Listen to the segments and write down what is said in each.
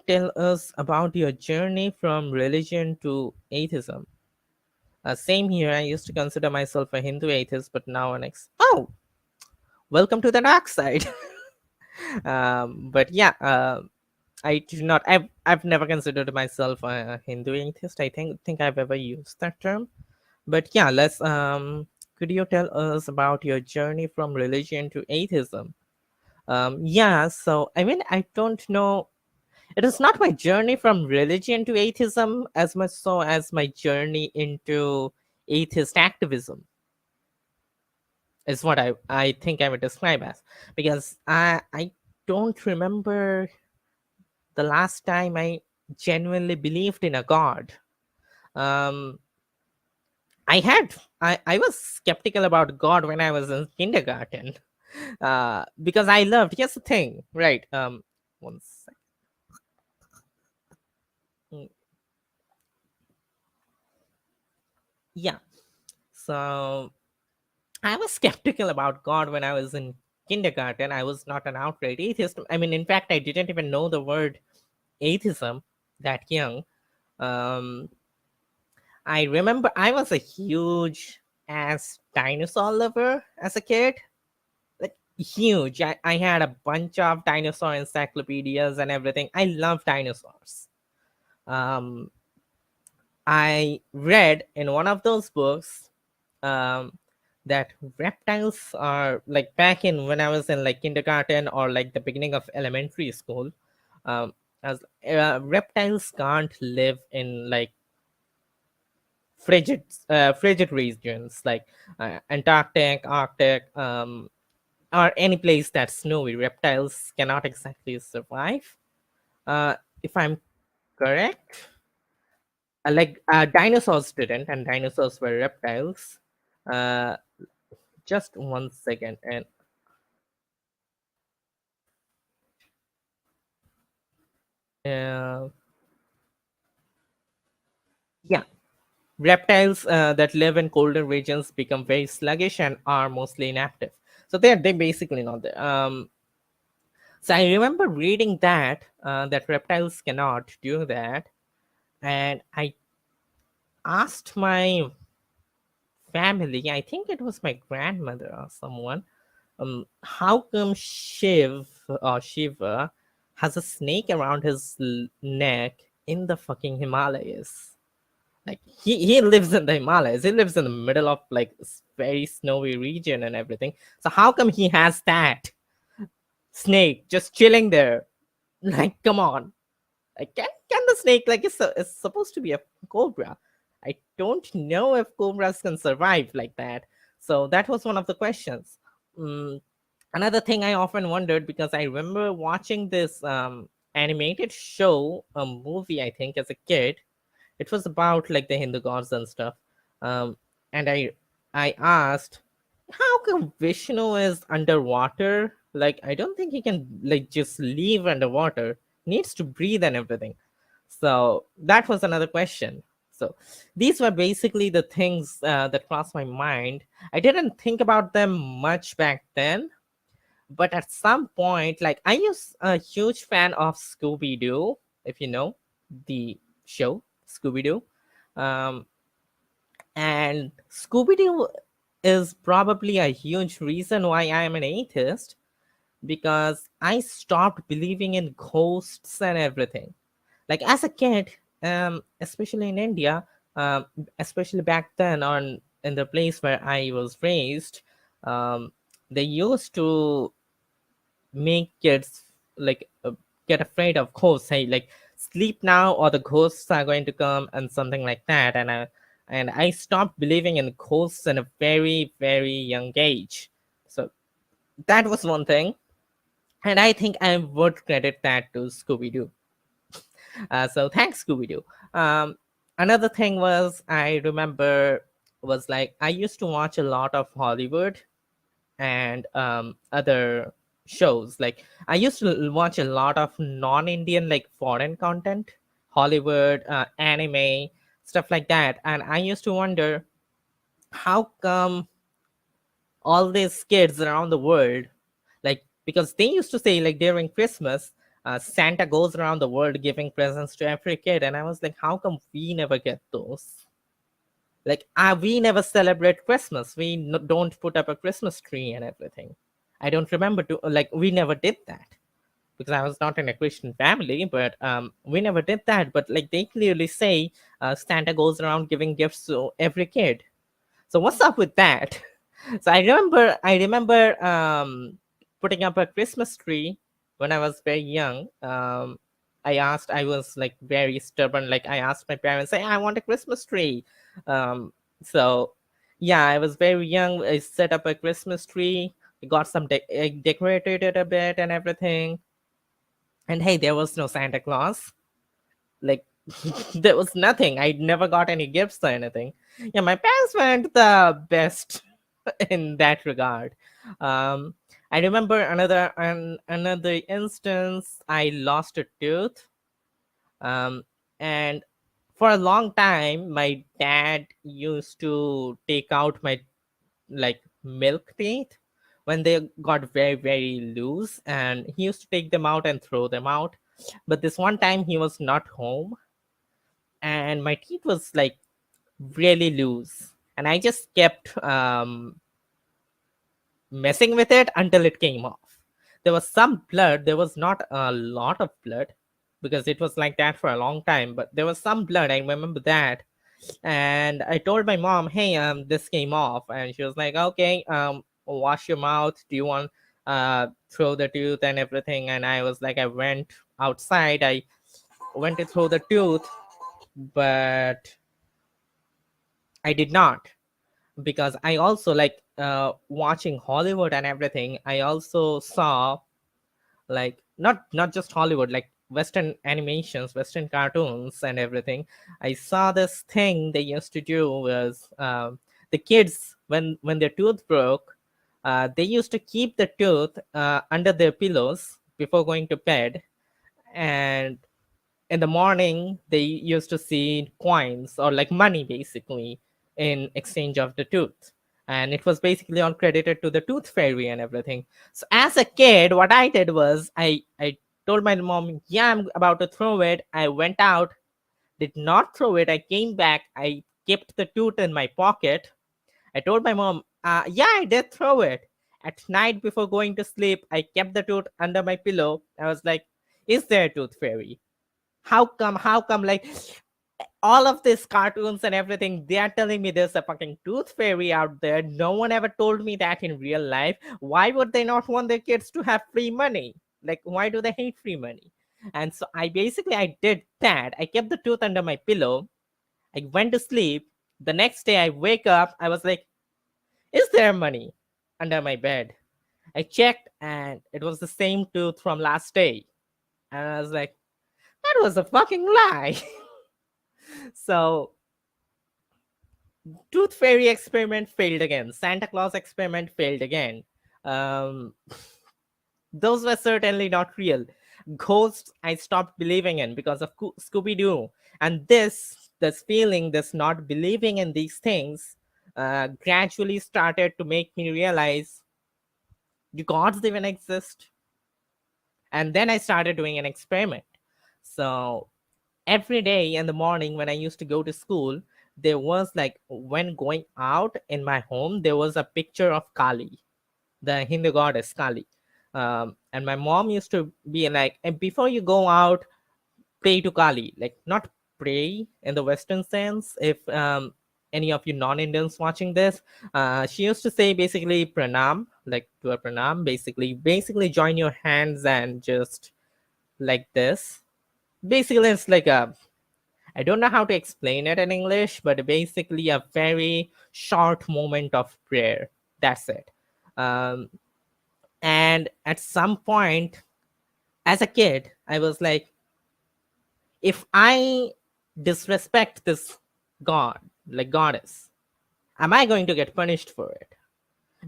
tell us about your journey from religion to atheism? Same here. I used to consider myself a Hindu atheist, but now oh, welcome to the dark side. But yeah, I do not. I've never considered myself a Hindu atheist. I think I've ever used that term. But yeah, let's. Could you tell us about your journey from religion to atheism? Yeah. So I mean, I don't know. It is not my journey from religion to atheism as much so as my journey into atheist activism is what I think I would describe as, because I don't remember the last time I genuinely believed in a god. Um, I was skeptical about God when I was in kindergarten, because I loved. Here's the thing, right? One sec. Mm, Yeah. So I was skeptical about God when I was in kindergarten. I was not an outright atheist. I mean, in fact, I didn't even know the word atheism that young. Um, I remember I was a huge ass dinosaur lover as a kid. Like huge. I had a bunch of dinosaur encyclopedias and everything. I love dinosaurs. Um, I read in one of those books um, that reptiles are like back in when I was in like kindergarten or like the beginning of elementary school. As reptiles can't live in like frigid regions like Antarctic, Arctic, or any place that's snowy. Reptiles cannot exactly survive. If I'm correct, dinosaurs didn't, and dinosaurs were reptiles. Uh, just one second, and uh, yeah, reptiles that live in colder regions become very sluggish and are mostly inactive. So they basically not there. So I remember reading that reptiles cannot do that, and I asked my family. I think it was my grandmother or someone. How come Shiva has a snake around his neck in the fucking Himalayas? Like he lives in the Himalayas. He lives in the middle of like very snowy region and everything. So how come he has that snake just chilling there? Like, come on. Like, can the snake like it's supposed to be a cobra? I don't know if cobras can survive like that. So that was one of the questions. Mm, Another thing I often wondered, because I remember watching this animated show, a movie I think as a kid. It was about like the Hindu gods and stuff. Um, and I asked, how come Vishnu is underwater? Like I don't think he can like just leave underwater. He needs to breathe and everything. So that was another question. So these were basically the things that crossed my mind. I didn't think about them much back then, but at some point, like I was a huge fan of Scooby Doo, if you know the show Scooby Doo. Um, and Scooby Doo is probably a huge reason why I am an atheist, because I stopped believing in ghosts and everything. Like as a kid, especially in India, especially back then on in the place where I was raised, um, they used to make kids like get afraid of ghosts. Hey, like sleep now, or the ghosts are going to come, and something like that. And I stopped believing in ghosts in a very very young age. So that was one thing, and I think I would credit that to Scooby Doo. So thanks, Scooby Doo. Another thing was I remember was like I used to watch a lot of Hollywood and other shows. Like I used to watch a lot of non-Indian, like foreign content, Hollywood, anime, stuff like that. And I used to wonder how come all these kids around the world, like because they used to say like during Christmas, Santa goes around the world giving presents to every kid, and I was like, how come we never get those? Like, we never celebrate Christmas. We don't put up a Christmas tree and everything. I don't remember to like we never did that because I was not in a Christian family, but we never did that. But like they clearly say, Santa goes around giving gifts to every kid. So what's up with that? So I remember putting up a Christmas tree when I was very young. I was like very stubborn. Like I asked my parents, "Hey, I want a Christmas tree." Um, so yeah, I was very young. I set up a Christmas tree. Got some decorated it a bit and everything. And hey, there was no Santa Claus. Like there was nothing. I never got any gifts or anything. Yeah, my parents weren't the best in that regard. Um, I remember another instance. I lost a tooth, um, and for a long time, my dad used to take out my like milk teeth when they got very loose, and he used to take them out and throw them out. But this one time, he was not home, and my teeth was like really loose, and I just kept messing with it until it came off. There was some blood. There was not a lot of blood because it was like that for a long time, but there was some blood. I remember that. And I told my mom, "Hey, this came off." And she was like, "Okay, wash your mouth. Do you want throw the tooth and everything?" And I was like, I went outside. I went to throw the tooth, but I did not, because I also like watching Hollywood and everything. I also saw like not just Hollywood, like Western animations, Western cartoons and everything. I saw this thing they used to do was the kids when their tooth broke, they used to keep the tooth under their pillows before going to bed, and in the morning they used to see coins or like money basically in exchange of the tooth, and it was basically all credited to the tooth fairy and everything. So as a kid, what I did was I told my mom, yeah, I'm about to throw it. I went out, did not throw it. I came back, I kept the tooth in my pocket. I told my mom, yeah, I did throw it. At night before going to sleep, I kept the tooth under my pillow. I was like, is there a tooth fairy? How come like all of these cartoons and everything, they are telling me there's a fucking tooth fairy out there. No one ever told me that in real life. Why would they not want their kids to have free money? Like, why do they hate free money? And so I did that. I kept the tooth under my pillow. I went to sleep. The next day I wake up, I was like, is there money under my bed? I checked and it was the same tooth from last day. And I was like, that was a fucking lie. So Tooth Fairy experiment failed again. Santa Claus experiment failed again. Um, those were certainly not real. Ghosts, I stopped believing in because of Scooby Doo. And this feeling, this not believing in these things, gradually started to make me realize, do gods even exist? And then I started doing an experiment. So every day in the morning when I used to go to school, there was like when going out in my home, there was a picture of Kali, the Hindu goddess Kali. And my mom used to be like, and before you go out, pray to Kali. Like, not pray in the Western sense. If any of you non-Indians watching this, she used to say basically pranam, like do a pranam, basically join your hands and just like this. Basically, it's like a, I don't know how to explain it in English, but basically a very short moment of prayer. That's it. Um, and at some point, as a kid, I was like, if I disrespect this god, like goddess, am I going to get punished for it?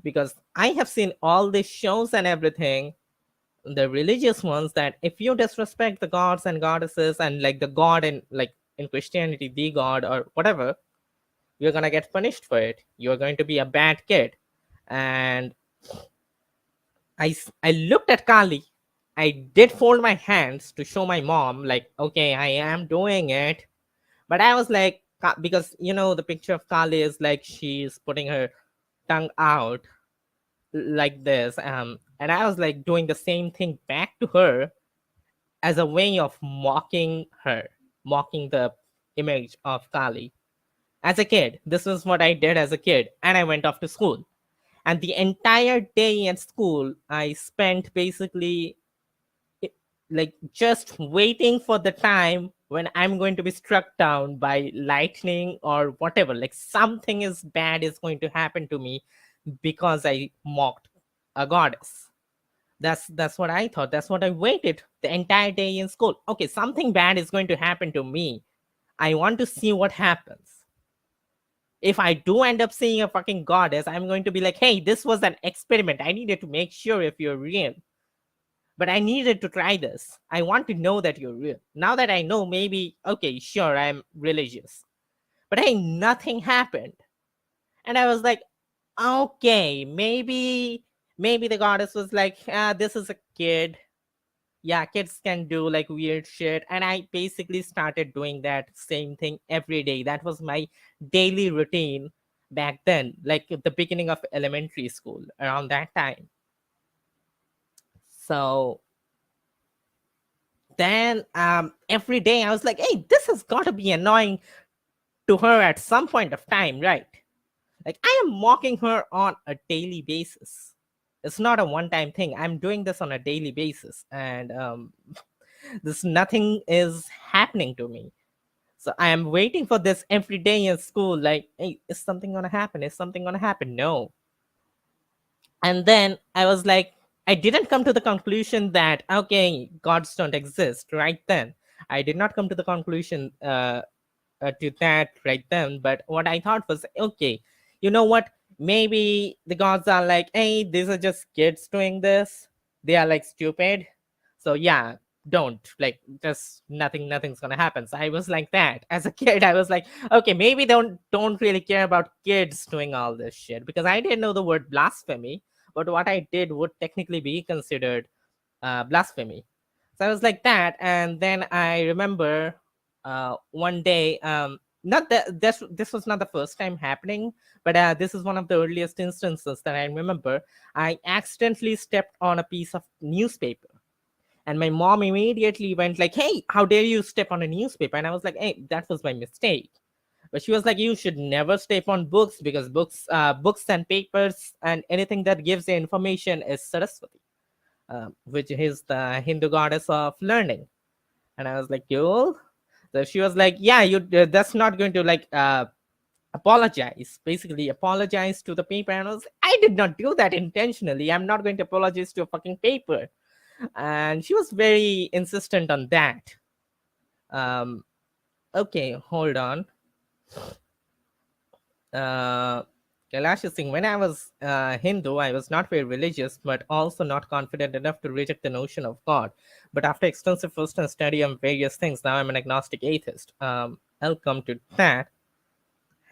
Because I have seen all these shows and everything, the religious ones, that if you disrespect the gods and goddesses and like the god in like in Christianity, the god or whatever, you're gonna get punished for it. You're going to be a bad kid. And I looked at Kali. I did fold my hands to show my mom, like, okay, I am doing it. But I was like, because the picture of Kali is like she's putting her tongue out like this. And I was like doing the same thing back to her as a way of mocking her, mocking the image of Kali. As a kid, this was what I did as a kid, and I went off to school. And the entire day at school, I spent basically i- like just waiting for the time when I'm going to be struck down by lightning or whatever. Like something is bad is going to happen to me because I mocked a goddess. That's what I thought. That's what I waited the entire day in school. Okay, something bad is going to happen to me. I want to see what happens. If I do end up seeing a fucking goddess, I'm going to be like, hey, this was an experiment. I needed to make sure if you're real. But I needed to try this. I want to know that you're real. Now that I know, maybe, okay, sure, I'm religious. But hey, nothing happened. And I was like, okay, maybe the goddess was like, this is a kid. Yeah, kids can do like weird shit. And I basically started doing that same thing every day. That was my daily routine back then, like at the beginning of elementary school, around that time. So then every day I was like, hey, this has got to be annoying to her at some point of time, right? Like I am mocking her on a daily basis. It's not a one time thing. I'm doing this on a daily basis, and this nothing is happening to me. So I am waiting for this every day in school. Like, hey, is something gonna happen? Is something gonna happen? No. And then I was like, I didn't come to the conclusion that okay, gods don't exist right then. I did not come to the conclusion to that right then. But what I thought was, okay, you know what? Maybe the gods are like, hey, these are just kids doing this. They are like stupid. So yeah, don't like just nothing's gonna happen. So I was like that as a kid. I was like, okay, maybe don't really care about kids doing all this shit because I didn't know the word blasphemy, but what I did would technically be considered blasphemy. So I was like that, and then I remember one day, not that this was not the first time happening, but this is one of the earliest instances that I remember. I accidentally stepped on a piece of newspaper, and my mom immediately went like, "Hey, how dare you step on a newspaper?" And I was like, "Hey, that was my mistake." But she was like, "You should never step on books because books and papers and anything that gives you information is Saraswati, which is the Hindu goddess of learning." And I was like, "Cool." So she was like, "Yeah, you. That's not going to like apologize. Basically, apologize to the paper." And I was, like, "I did not do that intentionally. I'm not going to apologize to a fucking paper." And she was very insistent on that. Um, okay, hold on. uh, Kailash is saying, when I was Hindu, I was not very religious, but also not confident enough to reject the notion of God. But after extensive first-hand study on various things, now I'm an agnostic atheist. I'll come to that.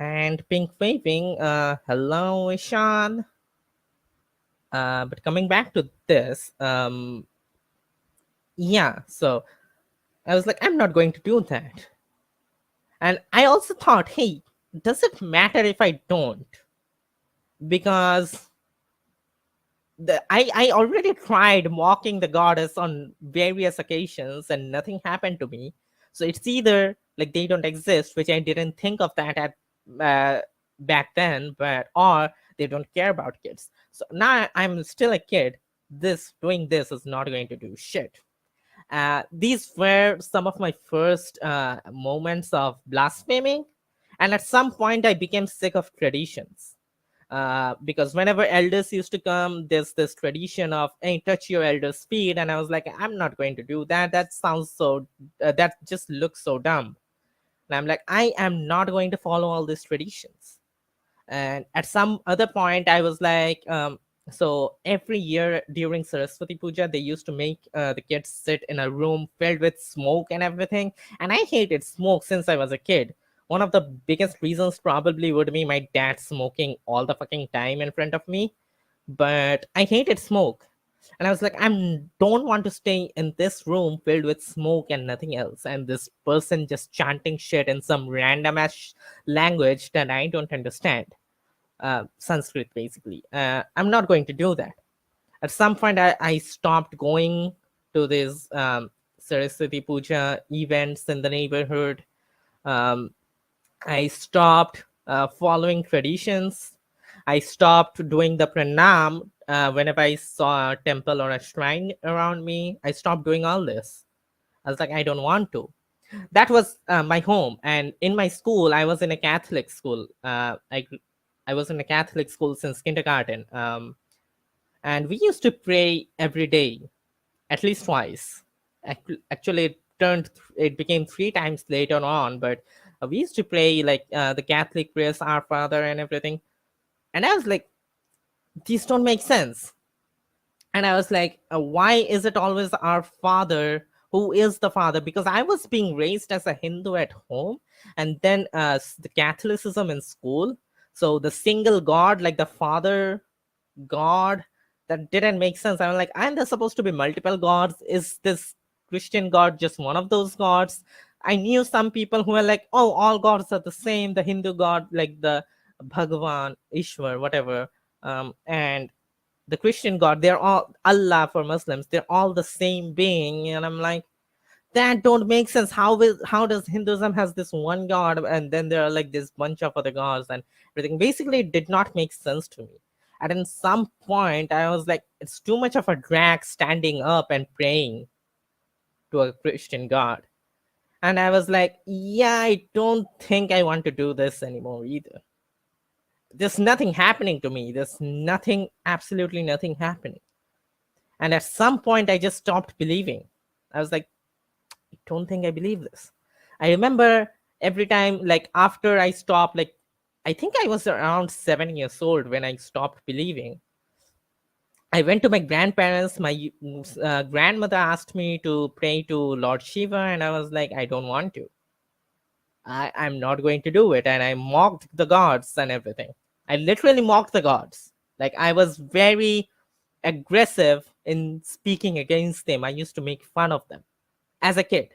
And pink waving, hello, Ishan. But coming back to this, yeah, so I was like, I'm not going to do that. And I also thought, hey, does it matter if I don't? Because I already tried mocking the goddess on various occasions and nothing happened to me. So it's either like they don't exist, which I didn't think of that at uh, back then, but or they don't care about kids. So now I'm still a kid. This doing this is not going to do shit. These were some of my first moments of blaspheming, and at some point I became sick of traditions because whenever elders used to come, there's this tradition of, hey, touch your elder's feet, and I was like, I'm not going to do that. That sounds so that just looks so dumb. And I'm like, I am not going to follow all these traditions. And at some other point I was like, so every year during Saraswati Puja, they used to make the kids sit in a room filled with smoke and everything. And I hated smoke since I was a kid. One of the biggest reasons probably would be my dad smoking all the fucking time in front of me. But I hated smoke. And I was like, don't want to stay in this room filled with smoke and nothing else, and this person just chanting shit in some random ass language that I don't understand, Sanskrit basically. I'm not going to do that. At some point, I stopped going to these Saraswati Puja events in the neighborhood. um, I stopped following traditions. I stopped doing the pranam whenever I saw a temple or a shrine around me. I stopped doing all this. I was like, I don't want to. That was my home, and in my school, I was in a Catholic school. I was in a Catholic school since kindergarten, and we used to pray every day, at least twice. Actually, it became three times later on, but we used to pray like the Catholic prayers, Our Father, and everything. And I was like, these don't make sense. And I was like, why is it always Our Father? Who is the Father? Because I was being raised as a Hindu at home, and then the Catholicism in school. So the single God, like the Father God, that didn't make sense. I'm like, aren't there supposed to be multiple gods? Is this Christian God just one of those gods? I knew some people who were like, oh, all gods are the same. The Hindu God, like the Bhagavan, Ishwar, whatever, and the Christian God, they're all Allah for Muslims. They're all the same being, and I'm like, that don't make sense. How does Hinduism has this one god, and then there are like this bunch of other gods and everything? Basically, it did not make sense to me. And in some point, I was like, it's too much of a drag standing up and praying to a Christian god. And I was like, yeah, I don't think I want to do this anymore either. There's nothing happening to me. There's nothing, absolutely nothing happening. And at some point, I just stopped believing. I was like, I don't think I believe this. I remember every time, like after I stopped, like I think I was around 7 years old when I stopped believing. I went to my grandparents. My grandmother asked me to pray to Lord Shiva, and I was like, I don't want to. I'm not going to do it. And I mocked the gods and everything. I literally mocked the gods. Like I was very aggressive in speaking against them. I used to make fun of them as a kid.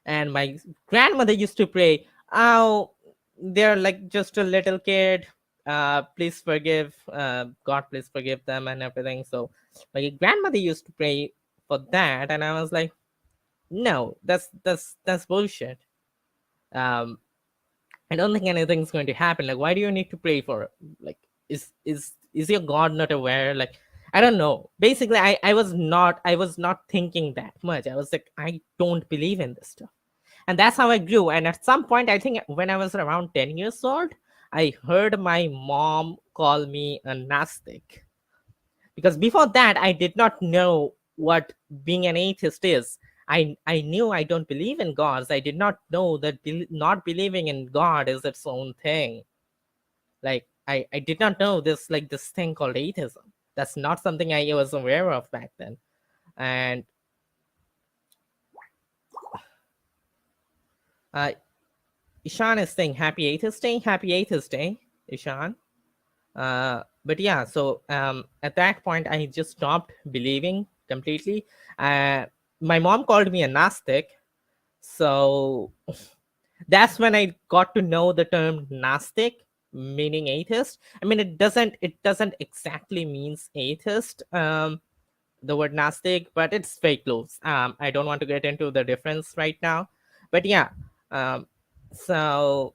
And my grandmother used to pray, oh, they're like just a little kid, please forgive, God please forgive them and everything. So my grandmother used to pray for that, and I was like, no, that's bullshit. um I don't think anything's going to happen. Like, why do you need to pray for it? Like, is your God not aware? Like, I don't know. Basically, I was not thinking that much. I was like, I don't believe in this stuff. And that's how I grew. And at some point, I think when I was around 10 years old, I heard my mom call me a Gnostic. Because before that, I did not know what being an atheist is. I knew I don't believe in gods. I did not know that not believing in God is its own thing. Like, I did not know this, like this thing called atheism. That's not something I was aware of back then. And uh, Ishan is saying happy atheist day. Happy atheist day, Ishan. But yeah, so at that point, I just stopped believing completely. My mom called me a Gnostic. So that's when I got to know the term Gnostic, meaning atheist. I mean, it doesn't exactly means atheist, the word Gnostic, but it's very close. I don't want to get into the difference right now. But yeah, so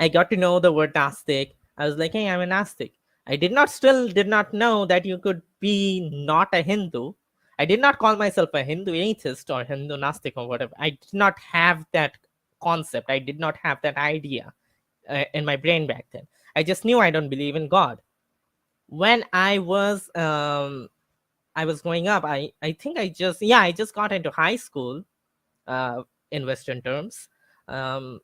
I got to know the word Gnostic. I was like, hey, I'm a Gnostic. I did not know that you could be not a Hindu. I did not call myself a Hindu atheist or Hindu Gnostic or whatever. I did not have that concept. I did not have that idea in my brain back then. I just knew I don't believe in God. When I was growing up, I think I just got into high school, in Western terms. Um,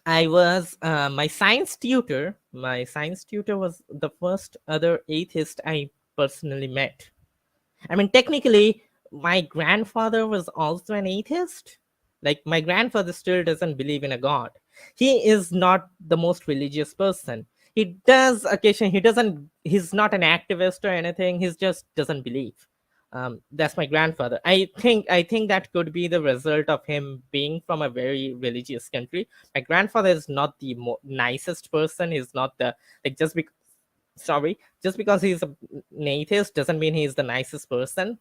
I was my science tutor. My science tutor was the first other atheist I personally met. I mean, technically, my grandfather was also an atheist. Like, my grandfather still doesn't believe in a god. He is not the most religious person. He does occasion. He doesn't. He's not an activist or anything. He's just doesn't believe. That's my grandfather. I think that could be the result of him being from a very religious country. My grandfather is not the nicest person. He's not the like just because sorry just because he's an atheist doesn't mean he's the nicest person.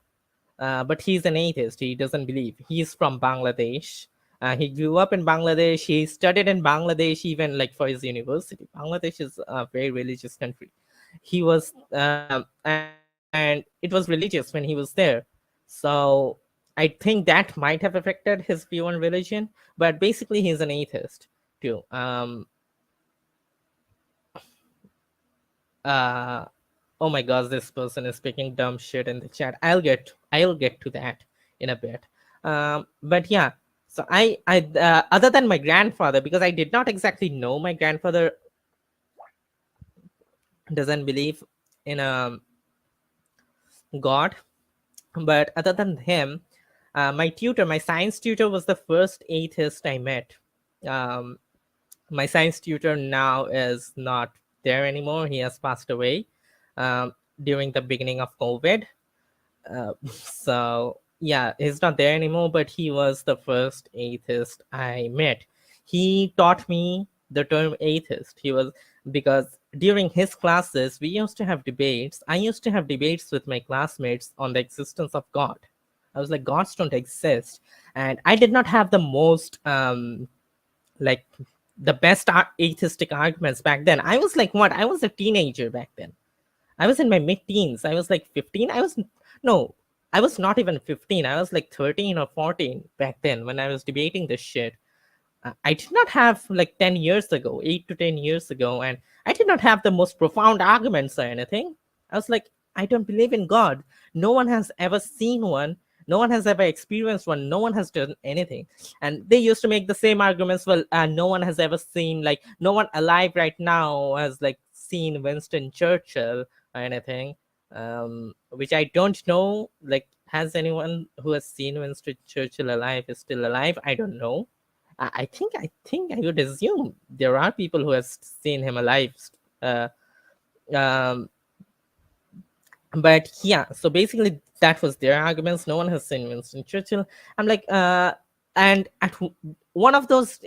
But he's an atheist. He doesn't believe. He's from Bangladesh. He grew up in Bangladesh. He studied in Bangladesh, even like for his university. Bangladesh is a very religious country. He was, and it was religious when he was there. So I think that might have affected his view on religion. But basically, he's an atheist too. Uh, oh my gosh, this person is speaking dumb shit in the chat. I'll get to that in a bit. But yeah, so I other than my grandfather, because I did not exactly know my grandfather doesn't believe in God, but other than him, my science tutor was the first atheist I met. Um, my science tutor now is not there anymore. He has passed away during the beginning of COVID. So yeah, he's not there anymore, but he was the first atheist I met. He taught me the term atheist. He was because during his classes we used to have debates. I used to have debates with my classmates on the existence of God. I was like, gods don't exist, and I did not have the most like the best atheistic arguments back then. I was like, what? I was a teenager back then. I was in my mid teens. I was like 15. No, I was not even 15. I was like 13 or 14 back then when I was debating this shit. I did not have like 10 years ago, 8 to 10 years ago, and I did not have the most profound arguments or anything. I was like, I don't believe in God. No one has ever seen one. No one has ever experienced one. No one has done anything. And they used to make the same arguments. Well, no one has ever seen, like, no one alive right now has like seen Winston Churchill or anything. Which I don't know. Like, has anyone who has seen Winston Churchill alive is still alive? I don't know. I think I would assume there are people who have seen him alive. Uh, um, but yeah, so basically that was their arguments. No one has seen Winston Churchill. I'm like, and one of those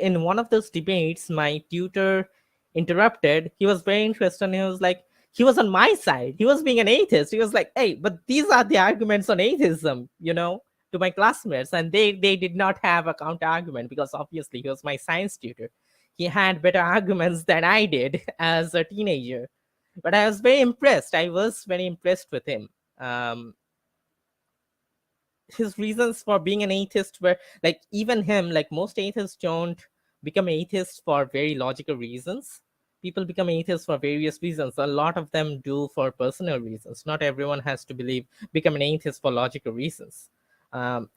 debates, my tutor interrupted. He was very interested, and he was like, he was on my side. He was being an atheist. He was like, hey, but these are the arguments on atheism, to my classmates, and they did not have a counter argument because obviously he was my science tutor. He had better arguments than I did as a teenager, but I was very impressed. I was very impressed with him. Um, his reasons for being an atheist were like, even him, like most atheists don't become atheists for very logical reasons. People become atheists for various reasons. A lot of them do for personal reasons. Not everyone has to become an atheist for logical reasons.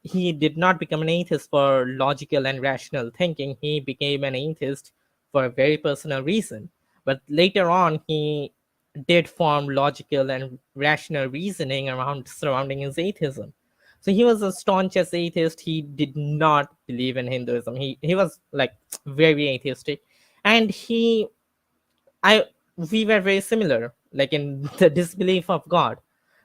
He did not become an atheist for logical and rational thinking. He became an atheist for a very personal reason. But later on, he did form logical and rational reasoning around surrounding his atheism. So he was a staunch as atheist. He did not believe in Hinduism. He was like very atheistic, and I we were very similar, like in the disbelief of God.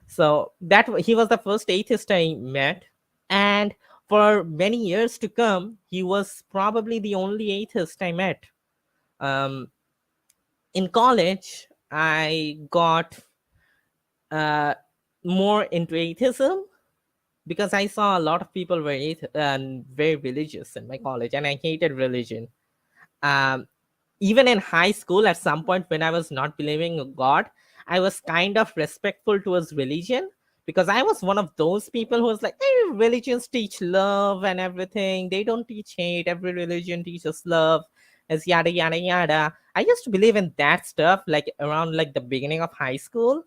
So that he was the first atheist I met, and for many years to come, he was probably the only atheist I met. Um, in college, I got more into atheism because I saw a lot of people were very religious in my college, and I hated religion. Um, Even in high school, at some point when I was not believing in God, I was kind of respectful towards religion because I was one of those people who was like, hey, religions teach love and everything. They don't teach hate. Every religion teaches love, as yada yada yada. I used to believe in that stuff like around like the beginning of high school.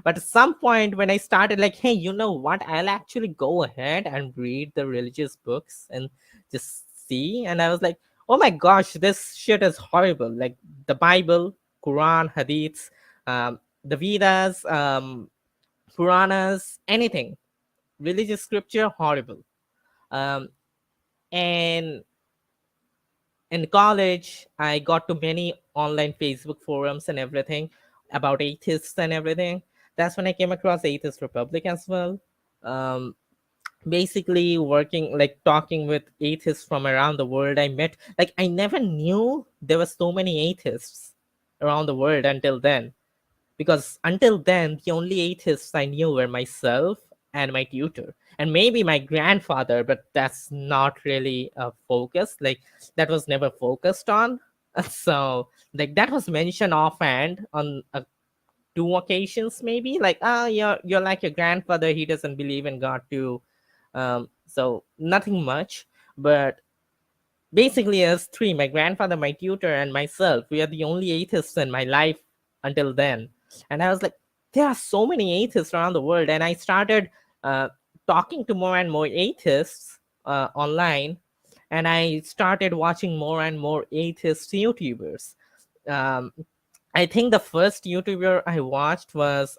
But at some point, when I started, like, hey, you know what? I'll actually go ahead and read the religious books and just see. And I was like, oh my gosh, this shit is horrible. Like the Bible, Quran, Hadiths, the Vedas, Puranas, anything, religious scripture, horrible. Um, and In college, I got to many online Facebook forums and everything about atheists and everything. That's when I came across Atheist Republic as well. Um, Basically working, like talking with atheists from around the world. I met, like, I never knew there were so many atheists around the world until then, because until then the only atheists I knew were myself and my tutor and maybe my grandfather, but that's not really a focus, like that was never focused on. So like that was mentioned offhand on two occasions, maybe, like, ah, you're like your grandfather, he doesn't believe in God too. So nothing much. But basically, us three, my grandfather, my tutor, and myself, we are the only atheists in my life until then. And I was like, there are so many atheists around the world. And I started uh, talking to more and more atheists online. And I started watching more and more atheist YouTubers. Um, I think the first YouTuber I watched was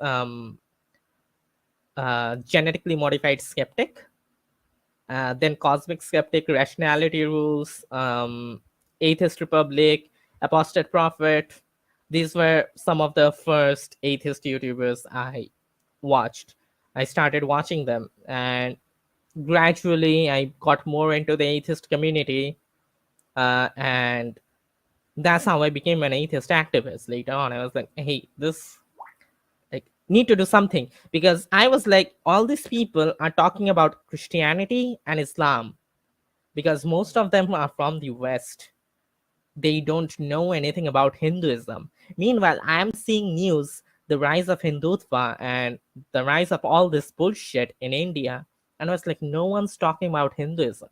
Genetically Modified Skeptic, then Cosmic Skeptic, Rationality Rules, Atheist Republic, Apostate Prophet. These were some of the first atheist YouTubers I watched. I started watching them, and gradually I got more into the atheist community, and that's how I became an atheist activist. Later on, I was like, hey, this, like, need to do something, because I was like, all these people are talking about Christianity and Islam, because most of them are from the West. They don't know anything about Hinduism. Meanwhile, I'm seeing news, the rise of Hindutva and the rise of all this bullshit in India. And I was like, no one's talking about Hinduism.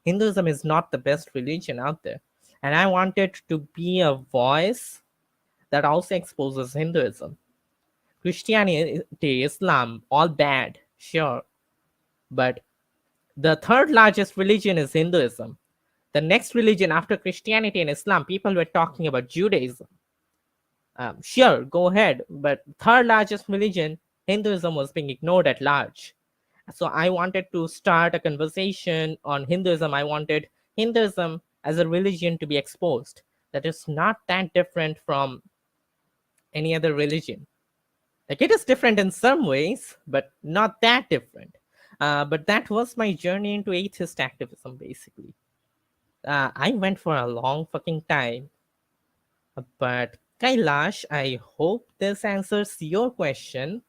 Hinduism is not the best religion out there. And I wanted to be a voice that also exposes Hinduism. Christianity, Islam, all bad, sure. But the third largest religion is Hinduism. The next religion after Christianity and Islam, people were talking about Judaism. Sure, go ahead. But third largest religion, Hinduism, was being ignored at large. So I wanted to start a conversation on Hinduism. I wanted Hinduism as a religion to be exposed. That is not that different from any other religion. Like, it is different in some ways, but not that different. But that was my journey into atheist activism, basically. I went for a long fucking time. But Kailash, I hope this answers your question.